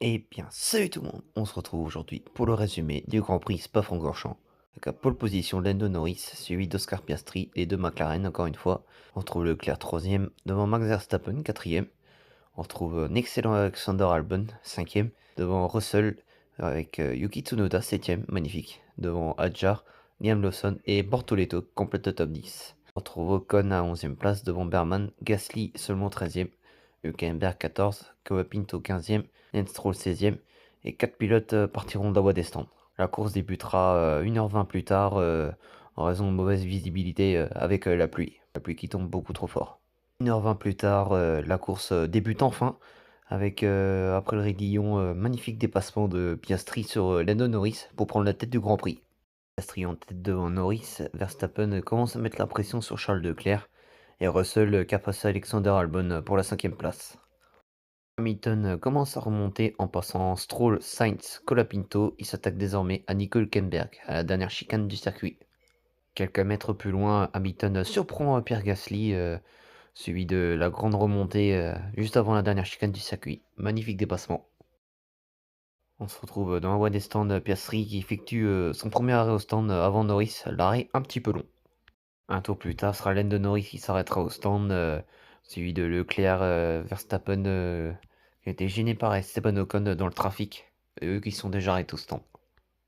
Eh bien, salut tout le monde! On se retrouve aujourd'hui pour le résumé du Grand Prix Spa-Francorchamps. Avec à pole position Lando Norris, suivi d'Oscar Piastri et de McLaren encore une fois. On retrouve Leclerc 3e, devant Max Verstappen 4e. On retrouve un excellent Alexander Albon 5e, devant Russell avec Yuki Tsunoda 7e, magnifique. Devant Hadjar, Liam Lawson et Bortoleto complète le top 10. On retrouve Ocon à 11e place devant Berman, Gasly seulement 13e, Hülkenberg 14, Pinto 15e, Lance Stroll 16e et 4 pilotes partiront d'Awa des stands. La course débutera 1h20 plus tard en raison de mauvaise visibilité avec la pluie qui tombe beaucoup trop fort. 1h20 plus tard, la course débute enfin avec après le réguillon magnifique dépassement de Piastri sur Lando Norris pour prendre la tête du Grand Prix. Piastri en tête devant Norris, Verstappen commence à mettre la pression sur Charles Leclerc et Russell qui a passé Alexander Albon pour la 5e place. Hamilton commence à remonter en passant Stroll, Sainz, Colapinto. Il s'attaque désormais à Nico Hülkenberg à la dernière chicane du circuit. Quelques mètres plus loin, Hamilton surprend Pierre Gasly, suivi de la grande remontée juste avant la dernière chicane du circuit. Magnifique dépassement. On se retrouve dans la voie des stands, Piastri qui effectue son premier arrêt au stand avant Norris, l'arrêt un petit peu long. Un tour plus tard, ce sera Lando Norris qui s'arrêtera au stand, suivi de Leclerc, Verstappen, qui a été gêné par Esteban Ocon dans le trafic, et eux qui sont déjà arrêtés au stand.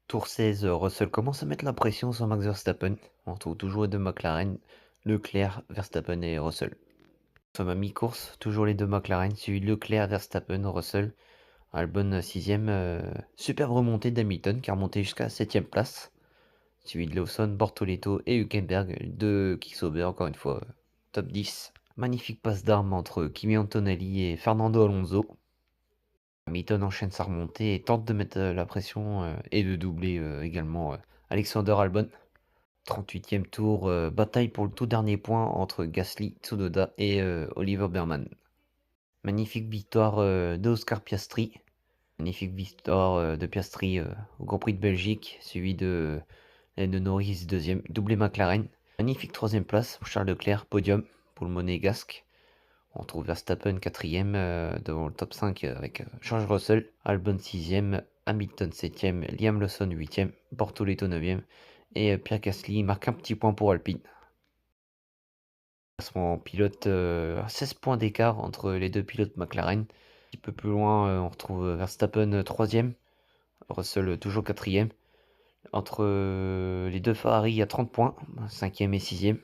Tour 16, Russell commence à mettre la pression sur Max Verstappen. On retrouve toujours les deux McLaren, Leclerc, Verstappen et Russell. Nous sommes à mi-course, toujours les deux McLaren, suivi de Leclerc, Verstappen, Russell. Albon 6ème, superbe remontée d'Hamilton qui a remonté jusqu'à la 7ème place. Suivi de Lawson, Bortoleto et Hülkenberg, deux Kick-Sauber encore une fois, top 10. Magnifique passe d'armes entre Kimi Antonelli et Fernando Alonso. Hamilton enchaîne sa remontée et tente de mettre la pression et de doubler également Alexander Albon. 38e tour, bataille pour le tout dernier point entre Gasly, Tsunoda et Oliver Berman. Magnifique victoire d'Oscar Piastri. Magnifique victoire de Piastri au Grand Prix de Belgique, suivi de Norris 2e, doublé McLaren. Magnifique 3e place pour Charles Leclerc, podium pour le monégasque. On trouve Verstappen 4e devant le top 5 avec George Russell, Albon 6e, Hamilton 7e, Liam Lawson 8e, Bortoleto 9e et Pierre Gasly marque un petit point pour Alpine. Classement pilote, 16 points d'écart entre les deux pilotes McLaren. Un petit peu plus loin, on retrouve Verstappen 3e, Russell toujours 4e. Entre les deux Ferrari, il y a 30 points, 5e et 6e.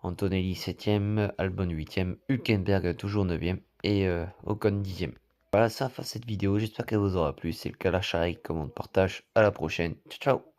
Antonelli 7e, Albon 8e, Hülkenberg toujours 9e et Ocon 10e. Voilà, ça fait cette vidéo, j'espère qu'elle vous aura plu. C'est le cas, lâchez un like, commente, partage. À la prochaine. Ciao, ciao!